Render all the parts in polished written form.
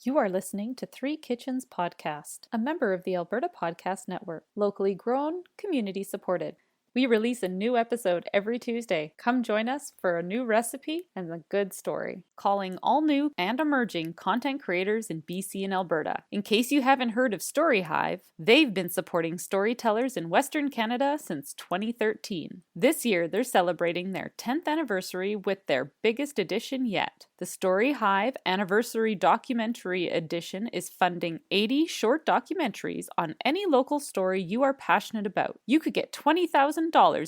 You are listening to Three Kitchens Podcast, a member of the Alberta Podcast Network, locally grown, community supported. We release a new episode every Tuesday. Come join us for a new recipe and a good story. Calling all new and emerging content creators in BC and Alberta. In case you haven't heard of Story Hive, they've been supporting storytellers in Western Canada since 2013. This year, they're celebrating their 10th anniversary with their biggest edition yet. The Story Hive Anniversary Documentary Edition is funding 80 short documentaries on any local story you are passionate about. You could get $20,000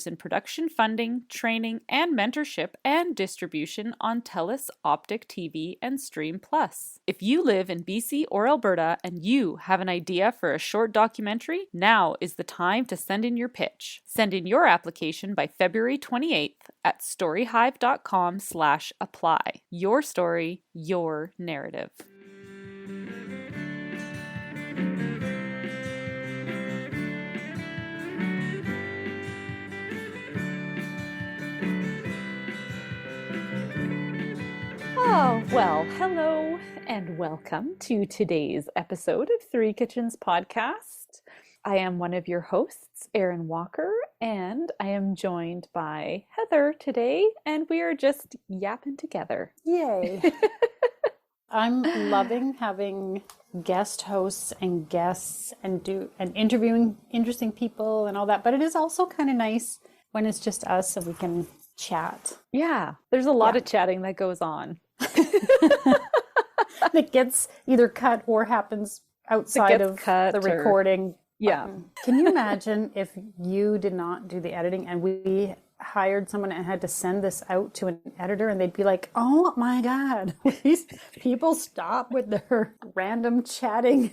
in production funding, training, and mentorship and distribution on TELUS Optic TV and Stream Plus. If you live in BC or Alberta and you have an idea for a short documentary, now is the time to send in your pitch. Send in your application by February 28th at storyhive.com/apply. Your story, your narrative. Oh, well, hello and welcome to today's episode of Three Kitchens Podcast. I am one of your hosts, Erin Walker, and I am joined by Heather today, and we are just yapping together. Yay. I'm loving having guest hosts and guests and interviewing interesting people and all that, but it is also kind of nice when it's just us and we can chat. Yeah, there's a lot of chatting that goes on. That gets either cut or happens outside of the recording. Yeah. Can you imagine if you did not do the editing and we hired someone and had to send this out to an editor and they'd be like, oh my God, these people stop with their random chatting,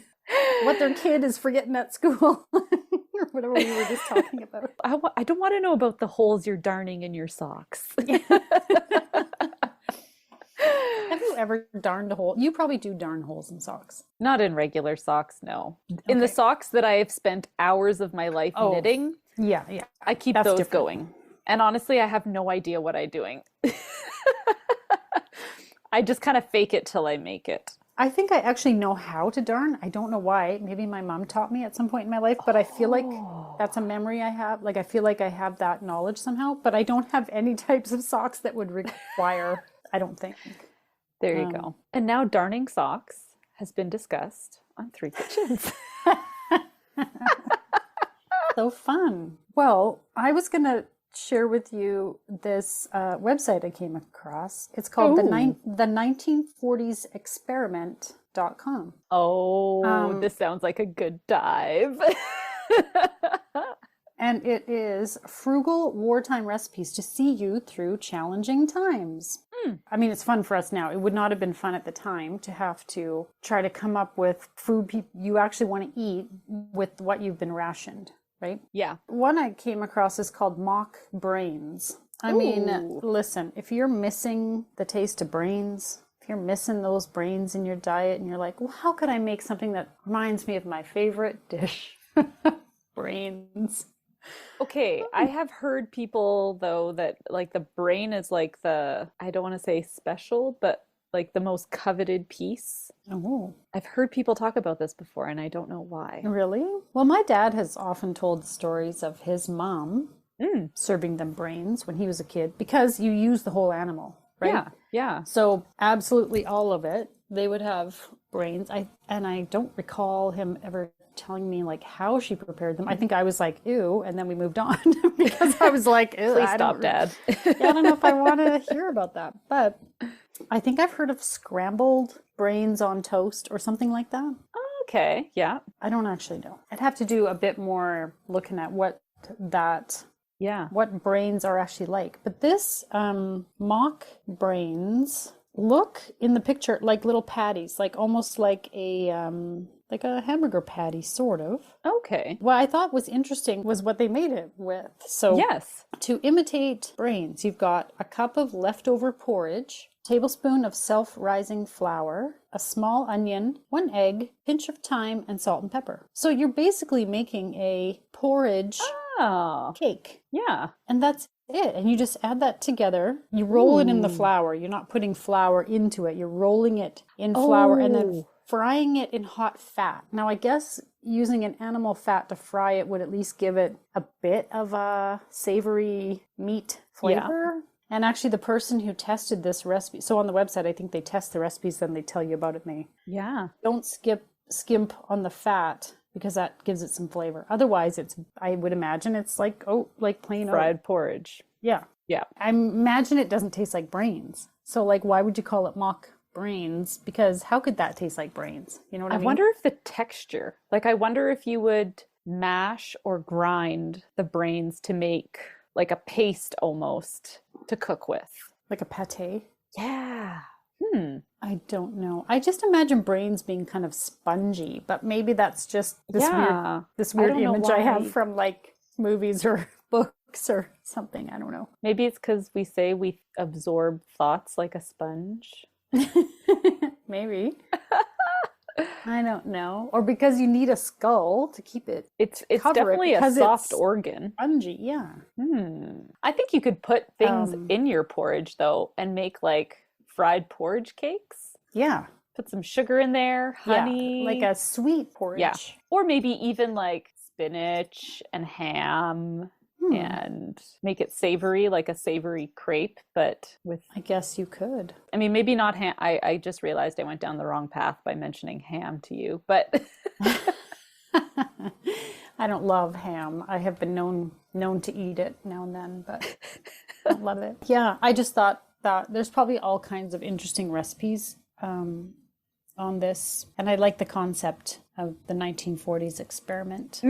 what their kid is forgetting at school or whatever we were just talking about. I don't want to know about the holes you're darning in your socks. Have you ever darned a hole? You probably do darn holes in socks. Not in regular socks, no. In the socks that I have spent hours of my life knitting, yeah, I keep those going. And honestly, I have no idea what I'm doing. I just kind of fake it till I make it. I think I actually know how to darn. I don't know why. Maybe my mom taught me at some point in my life, but I feel like that's a memory I have. Like I feel like I have that knowledge somehow, but I don't have any types of socks that would require, I don't think. There you go. And now darning socks has been discussed on Three Kitchens. So fun. Well, I was going to share with you this website I came across. It's called the 1940sexperiment.com. Oh, this sounds like a good dive. And it is frugal wartime recipes to see you through challenging times. I mean, it's fun for us now. It would not have been fun at the time to have to try to come up with food you actually want to eat with what you've been rationed, right? Yeah. One I came across is called mock brains. I mean, listen, if you're missing the taste of brains, if you're missing those brains in your diet and you're like, well, how could I make something that reminds me of my favorite dish? Brains. Okay, I have heard people though that like the brain is like the, I don't want to say special, but like the most coveted piece. Oh. I've heard people talk about this before and I don't know why. Really? Well, my dad has often told stories of his mom serving them brains when he was a kid because you use the whole animal, right? Yeah. So absolutely all of it. They would have brains. I don't recall him ever telling me like how she prepared them. I think I was like, ew, and then we moved on because I was like, ew. Please stop, Dad. I don't know if I want to hear about that, but I think I've heard of scrambled brains on toast or something like that. Okay, yeah. I don't actually know. I'd have to do a bit more looking at what brains are actually like. But this mock brains look in the picture like little patties, like almost like a hamburger patty, sort of. Okay. What I thought was interesting was what they made it with. So yes, to imitate brains, you've got a cup of leftover porridge, tablespoon of self-rising flour, a small onion, 1 egg, pinch of thyme, and salt and pepper. So you're basically making a porridge cake. Yeah. And that's it. And you just add that together. You roll it in the flour. You're not putting flour into it. You're rolling it in flour and then frying it in hot fat. Now, I guess using an animal fat to fry it would at least give it a bit of a savory meat flavor. Yeah. And actually, the person who tested this recipe, so on the website, I think they test the recipes, then they tell you about it. And they don't skimp on the fat because that gives it some flavor. Otherwise, I would imagine it's like plain fried porridge. Yeah. Yeah. I imagine it doesn't taste like brains. So like, why would you call it mock brains? Because how could that taste like brains? You know what I mean? I wonder if the texture, like I wonder if you would mash or grind the brains to make like a paste almost to cook with. Like a pate? Yeah. I don't know. I just imagine brains being kind of spongy, but maybe that's just this weird image I have from like movies or books or something. I don't know. Maybe it's because we say we absorb thoughts like a sponge. Maybe. I don't know. Or because you need a skull to keep it. It's definitely a soft organ. Spongy, yeah. I think you could put things in your porridge though and make like fried porridge cakes. Yeah. Put some sugar in there, honey. Yeah, like a sweet porridge. Yeah. Or maybe even like spinach and ham and make it savory, like a savory crepe, but with... I guess you could. I mean, maybe not ham. I just realized I went down the wrong path by mentioning ham to you, but... I don't love ham. I have been known to eat it now and then, but I don't love it. Yeah, I just thought that there's probably all kinds of interesting recipes on this. And I like the concept of the 1940s experiment.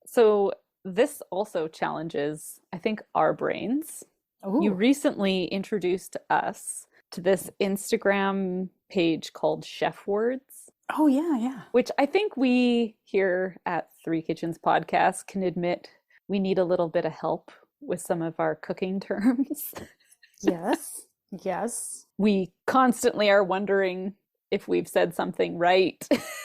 So this also challenges, I think, our brains. Ooh. You recently introduced us to this Instagram page called Chef Words. Oh, yeah. Which I think we here at Three Kitchens Podcast can admit we need a little bit of help with some of our cooking terms. Yes. We constantly are wondering if we've said something right.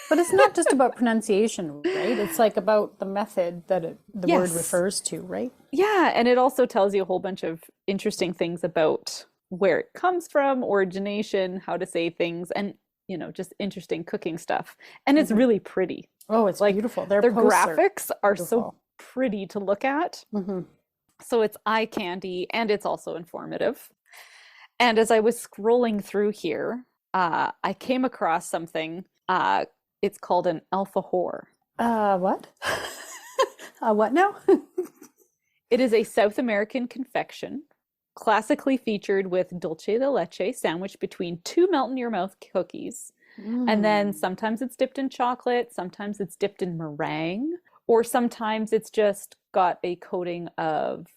But it's not just about pronunciation, right? It's like about the method that the word refers to, right? Yeah, and it also tells you a whole bunch of interesting things about where it comes from, origination, how to say things, and, you know, just interesting cooking stuff. And it's really pretty. Oh, it's like beautiful. Their graphics are so pretty to look at. So it's eye candy, and it's also informative. And as I was scrolling through here, I came across something. It's called an alfajor. What? What now? It is a South American confection, classically featured with dulce de leche sandwiched between two melt-in-your-mouth cookies. And then sometimes it's dipped in chocolate, sometimes it's dipped in meringue, or sometimes it's just got a coating of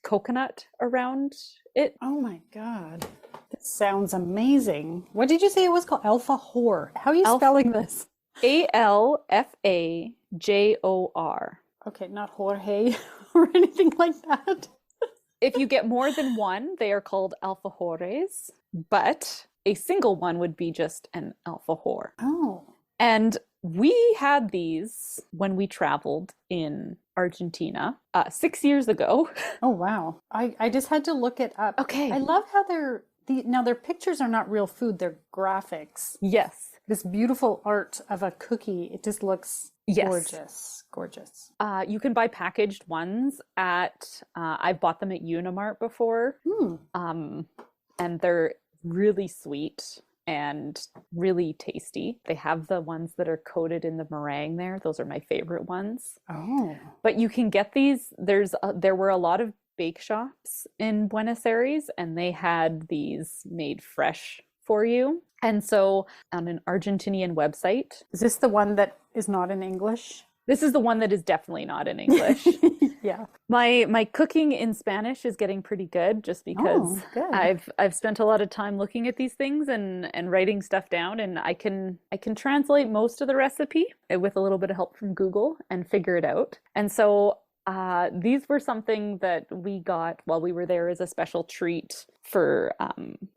coconut around it. Oh my God. This sounds amazing. What did you say it was called? Alfajor. How are you spelling this? Alfajor. Okay, not Jorge or anything like that. If you get more than one, they are called alfajores, but a single one would be just an alfajor. Oh. And we had these when we traveled in Argentina 6 years ago. Oh, wow. I just had to look it up. Okay. I love how now their pictures are not real food, they're graphics. Yes. This beautiful art of a cookie. It just looks gorgeous. You can buy packaged ones at, I've bought them at Unimart before. And they're really sweet and really tasty. They have the ones that are coated in the meringue there. Those are my favorite ones. Oh. But you can get these. There were a lot of bake shops in Buenos Aires, and they had these made fresh for you. And so on an Argentinian website. Is this the one that is not in English? This is the one that is definitely not in English. Yeah. My cooking in Spanish is getting pretty good just because I've spent a lot of time looking at these things and writing stuff down, and I can translate most of the recipe with a little bit of help from Google and figure it out. And so these were something that we got while we were there as a special treat for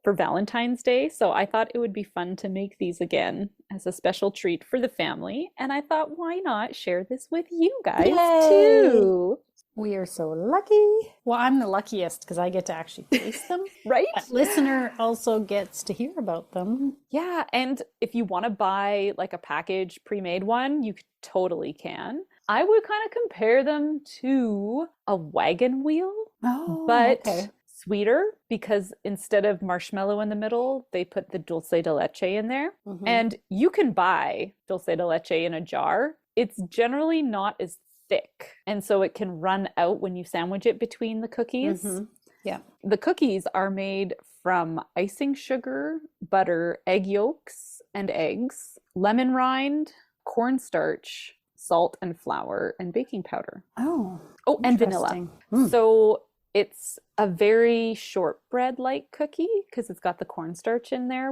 Valentine's Day. So I thought it would be fun to make these again as a special treat for the family. And I thought, why not share this with you guys too? We are so lucky. Well, I'm the luckiest because I get to actually taste them. Right? But listener also gets to hear about them. Yeah, and if you want to buy like a packaged pre-made one, you totally can. I would kind of compare them to a wagon wheel, but okay. sweeter because instead of marshmallow in the middle, they put the dulce de leche in there. Mm-hmm. And you can buy dulce de leche in a jar. It's generally not as thick, and so it can run out when you sandwich it between the cookies. Mm-hmm. Yeah. The cookies are made from icing sugar, butter, egg yolks and eggs, lemon rind, cornstarch, salt and flour, and baking powder. Oh, and vanilla. Mm. So it's a very shortbread-like cookie because it's got the cornstarch in there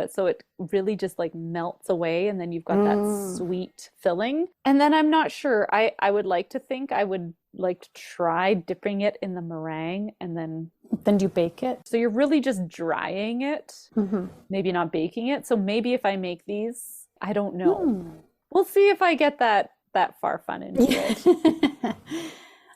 so it really just like melts away, and then you've got that sweet filling. And then I'm not sure. I would like to think I would like to try dipping it in the meringue and then do you bake it? So you're really just drying it, maybe not baking it. So maybe if I make these, I don't know. We'll see if I get that far fun into it.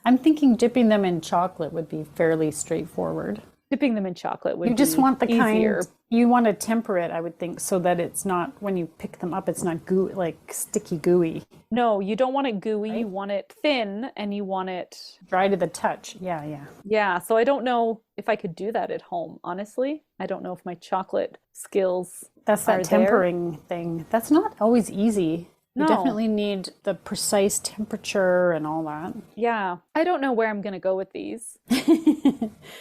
I'm thinking dipping them in chocolate would be fairly straightforward. Dipping them in chocolate would be You just want the easier. You want to temper it, I would think, so that it's not, when you pick them up, it's not goo, like sticky gooey. No, you don't want it gooey. Right? You want it thin, and you want it dry to the touch. Yeah. Yeah, so I don't know if I could do that at home, honestly. I don't know if my chocolate skills That's that tempering thing. That's not always easy. You definitely need the precise temperature and all that. Yeah. I don't know where I'm going to go with these.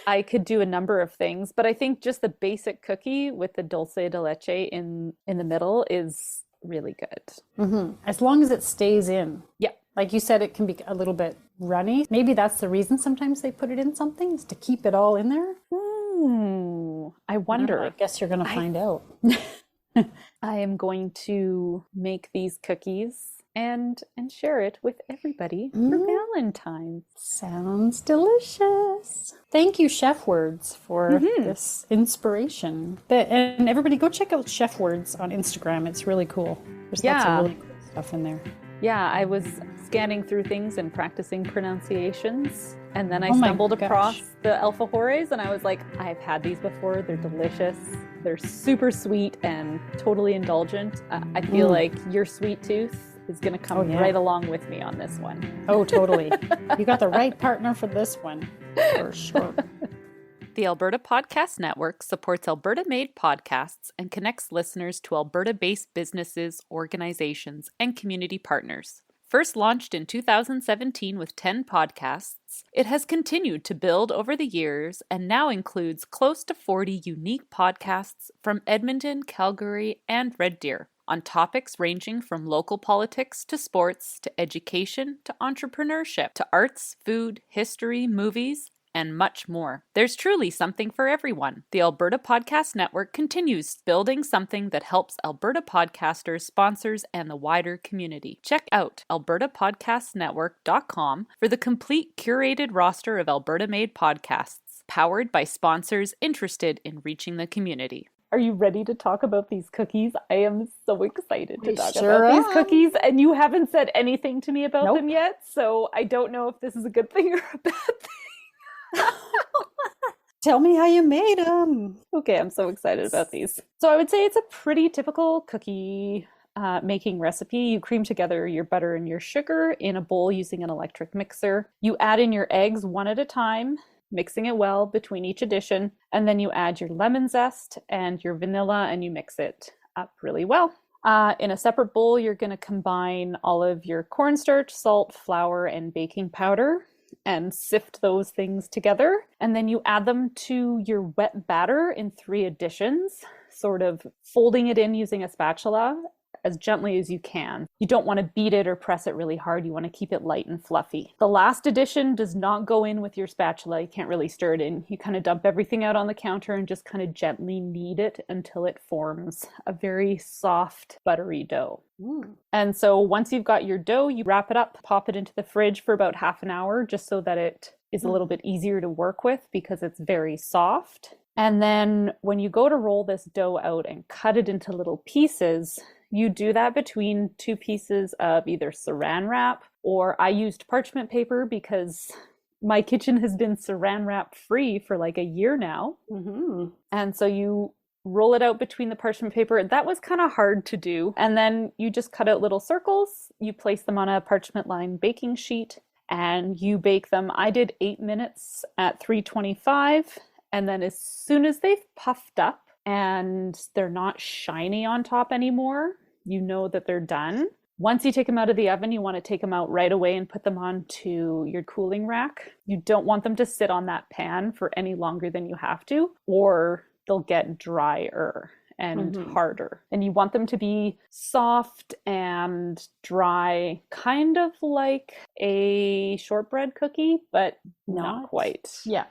I could do a number of things, but I think just the basic cookie with the dulce de leche in the middle is really good. As long as it stays in. Yeah. Like you said, it can be a little bit runny. Maybe that's the reason sometimes they put it in something, is to keep it all in there. I wonder. I guess you're going to find out. I am going to make these cookies and share it with everybody for Valentine's. Sounds delicious. Thank you, Chef Words, for this inspiration. And everybody go check out Chef Words on Instagram. It's really cool. There's lots of really cool stuff in there. Yeah, I was scanning through things and practicing pronunciations. And then I stumbled across the Alfajores, and I was like, I've had these before. They're delicious. They're super sweet and totally indulgent. I feel like your sweet tooth is going to come right along with me on this one. Oh, totally. You got the right partner for this one, for sure. The Alberta Podcast Network supports Alberta-made podcasts and connects listeners to Alberta-based businesses, organizations, and community partners. First launched in 2017 with 10 podcasts, it has continued to build over the years and now includes close to 40 unique podcasts from Edmonton, Calgary, and Red Deer on topics ranging from local politics to sports to education to entrepreneurship to arts, food, history, movies, and much more. There's truly something for everyone. The Alberta Podcast Network continues building something that helps Alberta podcasters, sponsors, and the wider community. Check out albertapodcastnetwork.com for the complete curated roster of Alberta-made podcasts, powered by sponsors interested in reaching the community. Are you ready to talk about these cookies? I am so excited to talk about these cookies, and you haven't said anything to me about them yet, so I don't know if this is a good thing or a bad thing. Tell me how you made them. Okay, I'm so excited about these. So I would say it's a pretty typical cookie making recipe. You cream together your butter and your sugar in a bowl using an electric mixer. You add in your eggs one at a time, mixing it well between each addition. And then you add your lemon zest and your vanilla and you mix it up really well. In a separate bowl, you're going to combine all of your cornstarch, salt, flour, and baking powder and sift those things together. And then you add them to your wet batter in 3 additions, sort of folding it in using a spatula as gently as you can. You don't want to beat it or press it really hard. You want to keep it light and fluffy. The last addition does not go in with your spatula. You can't really stir it in. You kind of dump everything out on the counter and just kind of gently knead it until it forms a very soft, buttery dough. And so once you've got your dough, you wrap it up, pop it into the fridge for about half an hour, just so that it is a little bit easier to work with because it's very soft. And then when you go to roll this dough out and cut it into little pieces, you do that between 2 pieces of either saran wrap, or I used parchment paper because my kitchen has been saran wrap free for like a year now. Mm-hmm. And so you roll it out between the parchment paper. That was kind of hard to do. And then you just cut out little circles. You place them on a parchment lined baking sheet and you bake them. I did 8 minutes at 325. And then as soon as they've puffed up and they're not shiny on top anymore, you know that they're done. Once you take them out of the oven, you want to take them out right away and put them onto your cooling rack. You don't want them to sit on that pan for any longer than you have to, or they'll get drier and harder. And you want them to be soft and dry, kind of like a shortbread cookie, but not quite. Yeah.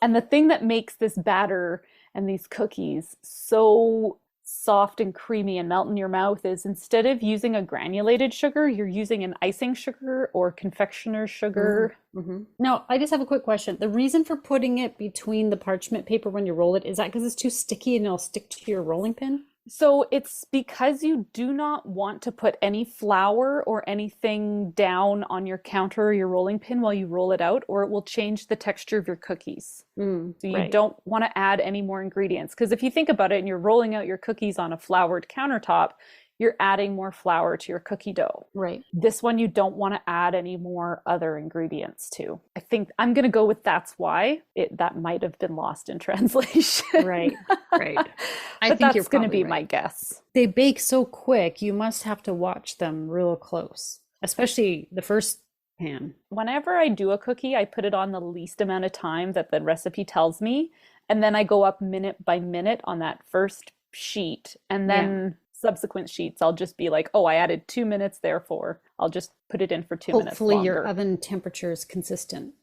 And the thing that makes this batter and these cookies so soft and creamy and melt in your mouth is instead of using a granulated sugar, you're using an icing sugar or confectioner's sugar. Mm-hmm. Now, I just have a quick question. The reason for putting it between the parchment paper when you roll it, is that because it's too sticky and it'll stick to your rolling pin? So it's because you do not want to put any flour or anything down on your counter or your rolling pin while you roll it out, or it will change the texture of your cookies. So you don't want to add any more ingredients. Because if you think about it and you're rolling out your cookies on a floured countertop, you're adding more flour to your cookie dough. Right. This one you don't want to add any more other ingredients to. I think I'm going to go with that's why. That might have been lost in translation. Right. I think that's going to be my guess. They bake so quick, you must have to watch them real close, especially the first pan. Whenever I do a cookie, I put it on the least amount of time that the recipe tells me. And then I go up minute by minute on that first sheet. And then subsequent sheets, I'll just be like, oh, I added 2 minutes, therefore I'll just put it in for 2 minutes longer. Hopefully your oven temperature is consistent.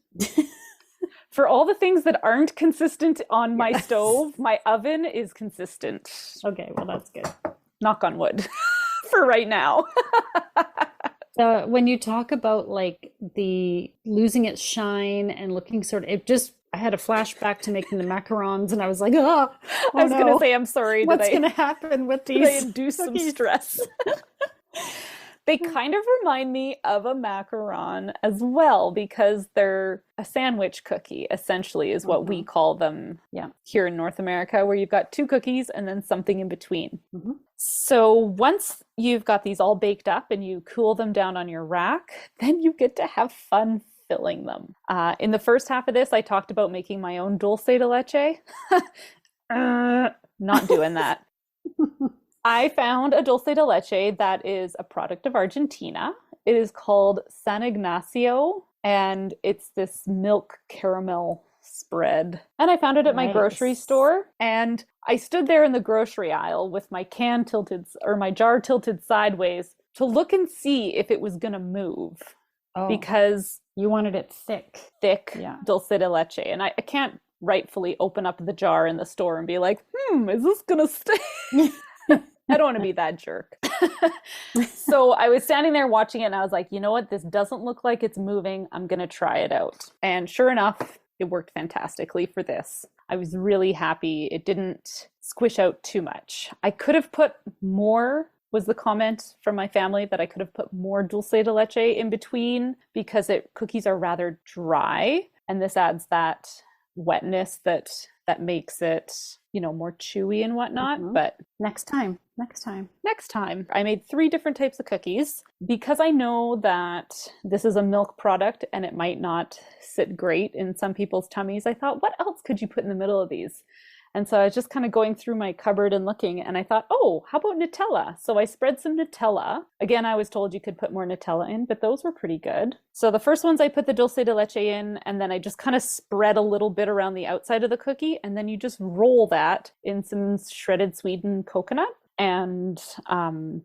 For all the things that aren't consistent on my stove, my oven is consistent. Okay, well, that's good. Knock on wood for right now. When you talk about like the losing its shine and looking sort of, I had a flashback to making the macarons and I was like, I was going to say, I'm sorry. What's going to happen with these? They induce some stress. They kind of remind me of a macaron as well, because they're a sandwich cookie, essentially, is what we call them here in North America, where you've got 2 cookies and then something in between. So once you've got these all baked up and you cool them down on your rack, then you get to have fun filling them. In the first half of this, I talked about making my own dulce de leche. Not doing that. I found a dulce de leche that is a product of Argentina. It is called San Ignacio, and it's this milk caramel spread. And I found it at my grocery store, and I stood there in the grocery aisle with my my jar tilted sideways to look and see if it was going to move. Because you wanted it thick dulce de leche. And I can't rightfully open up the jar in the store and be like, is this going to stay? I don't want to be that jerk. So I was standing there watching it and I was like, you know what? This doesn't look like it's moving. I'm going to try it out. And sure enough, it worked fantastically for this. I was really happy. It didn't squish out too much. I could have put more, was the comment from my family, that I could have put more dulce de leche in between because cookies are rather dry. And this adds that wetness that makes it, more chewy and whatnot. But next time. I made 3 different types of cookies because I know that this is a milk product and it might not sit great in some people's tummies. I thought, what else could you put in the middle of these? And so I was just kind of going through my cupboard and looking, and I thought, oh, how about Nutella? So I spread some Nutella. Again, I was told you could put more Nutella in, but those were pretty good. So the first ones I put the dulce de leche in, and then I just kind of spread a little bit around the outside of the cookie, and then you just roll that in some shredded sweetened coconut. And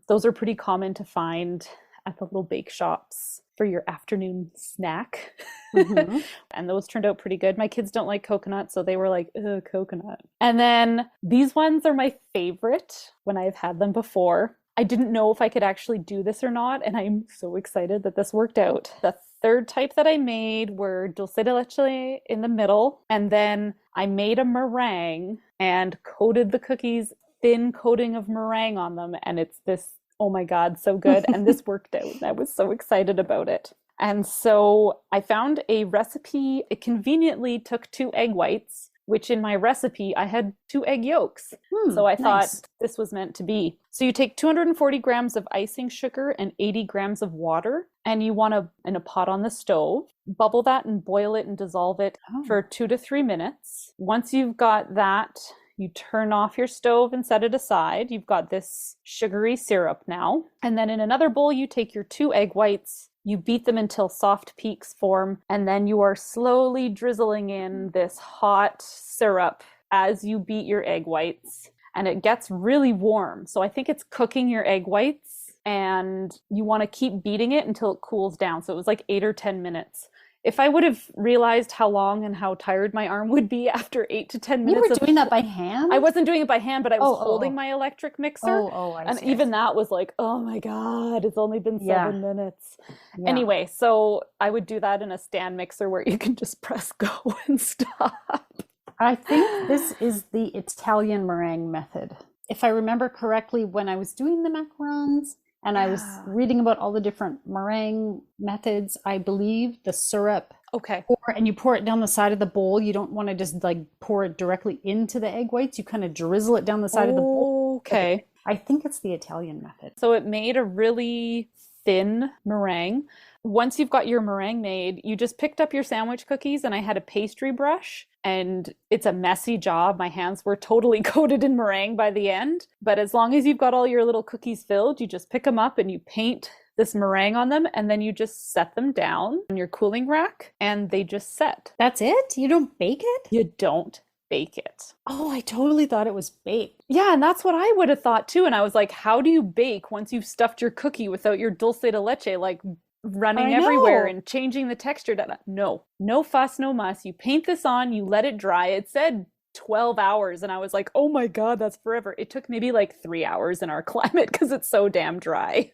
those are pretty common to find at the little bake shops for your afternoon snack. And those turned out pretty good. My kids don't like coconut, so they were like, ugh, coconut. And then these ones are my favorite when I've had them before. I didn't know if I could actually do this or not, and I'm so excited that this worked out. The third type that I made were dulce de leche in the middle, and then I made a meringue and coated the cookies, thin coating of meringue on them, and it's this, oh my God, so good. And this worked out. I was so excited about it. And so I found a recipe. It conveniently took 2 egg whites, which in my recipe, I had 2 egg yolks. So I thought Nice. this was meant to be. So you take 240 grams of icing sugar and 80 grams of water, and you want to, in a pot on the stove, bubble that and boil it and dissolve it for Oh. 2 to 3 minutes. Once you've got that, you turn off your stove and set it aside. You've got this sugary syrup now. And then in another bowl, you take your 2 egg whites, you beat them until soft peaks form, and then you are slowly drizzling in this hot syrup as you beat your egg whites. And it gets really warm. So I think it's cooking your egg whites, and you want to keep beating it until it cools down. So it was like 8 or 10 minutes. If I would have realized how long and how tired my arm would be after 8 to 10 minutes. You were doing that by hand? I wasn't doing it by hand, but I was Oh, holding my electric mixer. I And see. even that was like, oh my God, it's only been 7 minutes. Yeah. Anyway, so I would do that in a stand mixer where you can just press go and stop. I think this is the Italian meringue method. If I remember correctly, when I was doing the macarons and I was reading about all the different meringue methods, I believe the syrup, Okay. and you pour it down the side of the bowl. You don't want to just like pour it directly into the egg whites. You kind of drizzle it down the side of the bowl. Okay. I think it's the Italian method. So it made a really thin meringue. Once you've got your meringue made, you just picked up your sandwich cookies, and I had a pastry brush, and it's a messy job. My hands were totally coated in meringue by the end. But as long as you've got all your little cookies filled, you just pick them up and you paint this meringue on them, and then you just set them down on your cooling rack, and they just set. That's it? You don't bake it? You don't bake it. Oh, I totally thought it was baked. Yeah, and that's what I would have thought too. And I was like, how do you bake once you've stuffed your cookie without your dulce de leche like running everywhere and changing the texture? No, no fuss, no muss. You paint this on, you let it dry. It said 12 hours, and I was like, oh my God, that's forever. It took maybe like 3 hours in our climate because it's so damn dry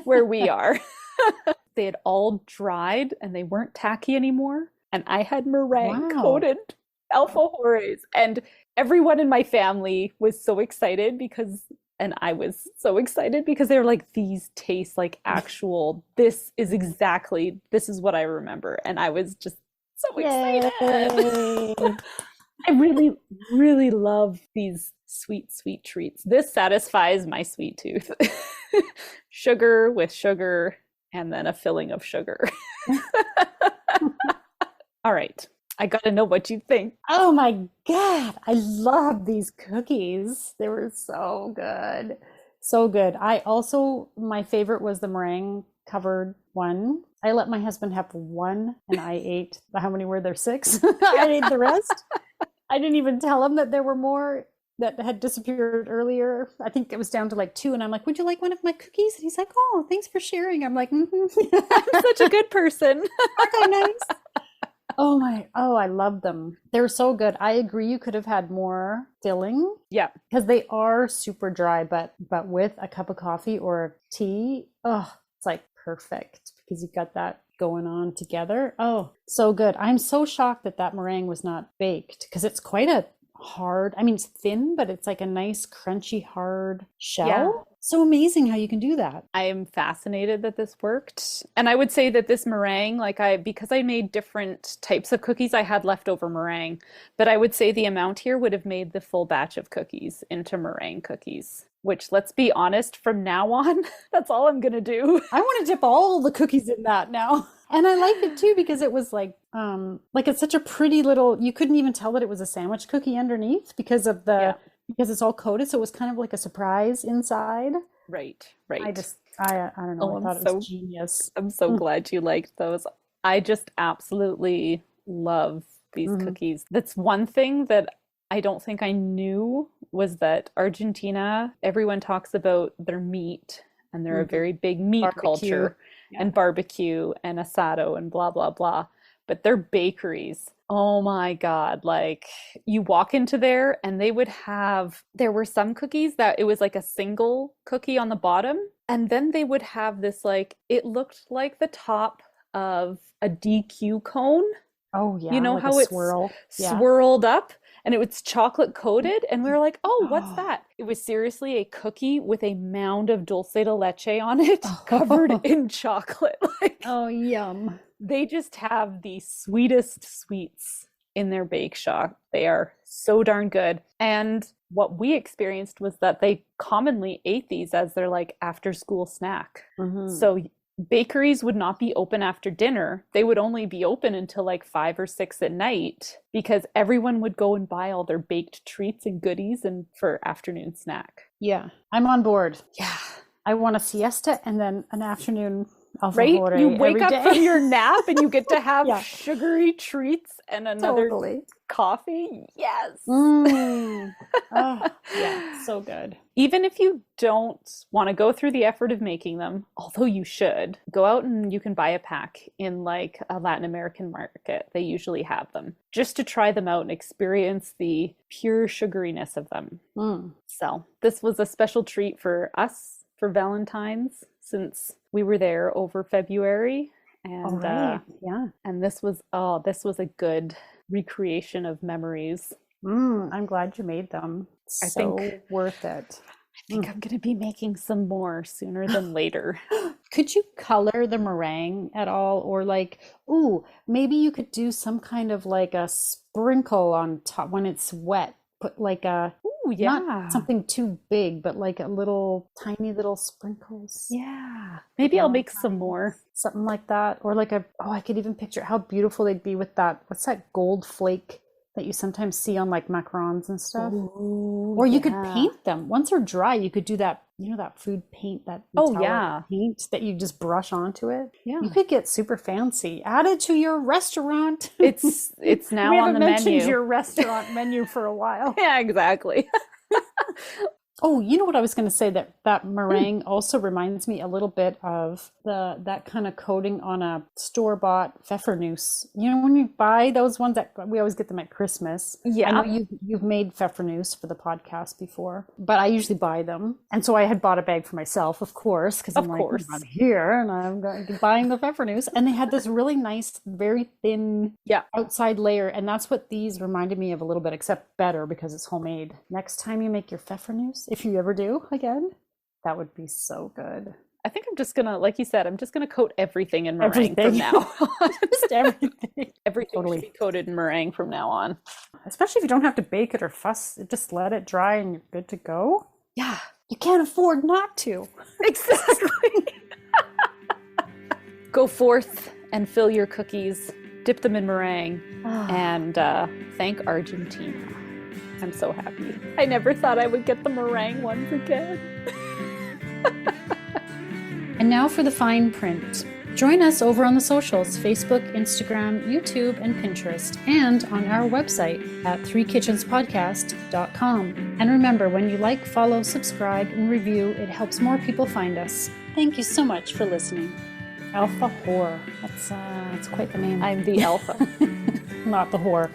where we are. They had all dried and they weren't tacky anymore. And I had meringue coated alfajores, and everyone in my family was so excited because, and I was so excited because they were like, these taste like actual, this is what I remember. And I was just so excited. I really, really love these sweet, sweet treats. This satisfies my sweet tooth. Sugar with sugar and then a filling of sugar. All right. I gotta know what you think. Oh my God. I love these cookies. They were so good. So good. My favorite was the meringue covered one. I let my husband have one, and I ate, how many were there? 6? I ate the rest. I didn't even tell him that there were more that had disappeared earlier. I think it was down to like 2, and I'm like, would you like one of my cookies? And he's like, oh, thanks for sharing. I'm like, I'm such a good person. Okay, nice. Oh, I love them. They're so good. I agree. You could have had more filling. Yeah. Because they are super dry, but with a cup of coffee or tea, it's like perfect because you've got that going on together. Oh, so good. I'm so shocked that meringue was not baked because it's quite a hard, it's thin, but it's like a nice crunchy hard shell. Yeah. So amazing how you can do that. I am fascinated that this worked. And I would say that this meringue, because I made different types of cookies, I had leftover meringue. But I would say the amount here would have made the full batch of cookies into meringue cookies. Which, let's be honest, from now on, that's all I'm going to do. I want to dip all the cookies in that now. And I like it too because it was like it's such a pretty little, you couldn't even tell that it was a sandwich cookie underneath because it's all coated. So it was kind of like a surprise inside. Right. I don't know. I thought it was genius. I'm so glad you liked those. I just absolutely love these cookies. That's one thing that I don't think I knew was that Argentina, everyone talks about their meat, and they're a very big meat culture and barbecue and asado and blah, blah, blah. But their bakeries, oh my God, like you walk into there and there were some cookies that it was like a single cookie on the bottom. And then they would have this, it looked like the top of a DQ cone. Oh yeah. You know like how it's swirled up. and it was chocolate coated. And we were like, oh, what's that? It was seriously a cookie with a mound of dulce de leche on it, covered in chocolate. Like, oh, yum. They just have the sweetest sweets in their bake shop. They are so darn good. And what we experienced was that they commonly ate these as their like after school snack. So bakeries would not be open after dinner. They would only be open until like 5 or 6 at night, because everyone would go and buy all their baked treats and goodies and for afternoon snack. Yeah, I'm on board. Yeah. I want a siesta and then an afternoon Alfajore. Right? You wake up from your nap and you get to have sugary treats and another coffee. Yes. Oh, yeah, so good. Even if you don't want to go through the effort of making them, although you should, go out and you can buy a pack in like a Latin American market. They usually have them, just to try them out and experience the pure sugariness of them. So this was a special treat for us for Valentine's, since we were there over February. And and this was a good recreation of memories. I'm glad you made them. I think worth it. I think I'm going to be making some more sooner than later. Could you color the meringue at all? Or like, maybe you could do some kind of like a sprinkle on top when it's wet. Put like a, not something too big, but like a little tiny little sprinkles. Yeah. Maybe I'll make some more. Something like that. Or like I could even picture how beautiful they'd be with that. What's that gold flake that you sometimes see on like macarons and stuff? Or you could paint them. Once they're dry, you could do that, that food paint, that paint that you just brush onto it. Yeah. You could get super fancy. Add it to your restaurant. It's now on the menu. We haven't mentioned your restaurant menu for a while. Yeah, exactly. Oh, you know what I was going to say, that meringue also reminds me a little bit of that kind of coating on a store-bought pfeffernusse. You know, when you buy those ones that we always get them at Christmas. Yeah. I know you've made pfeffernusse for the podcast before, but I usually buy them. And so I had bought a bag for myself, of course, because I'm I'm here and I'm buying the pfeffernusse. And they had this really nice, very thin outside layer. And that's what these reminded me of a little bit, except better because it's homemade. Next time you make your pfeffernusse, if you ever do again, that would be so good. I think I'm just gonna, like you said, I'm just gonna coat everything in meringue from now on. Just everything. Everything should be coated in meringue from now on. Especially if you don't have to bake it or fuss, just let it dry and you're good to go. Yeah. You can't afford not to. Exactly. Go forth and fill your cookies, dip them in meringue, and thank Argentina. I'm so happy. I never thought I would get the meringue ones again. And now for the fine print. Join us over on the socials, Facebook, Instagram, YouTube, and Pinterest, and on our website at threekitchenspodcast.com. And remember, when you like, follow, subscribe, and review, it helps more people find us. Thank you so much for listening. Alfajor. That's quite the name. I'm the alpha. Not the whore.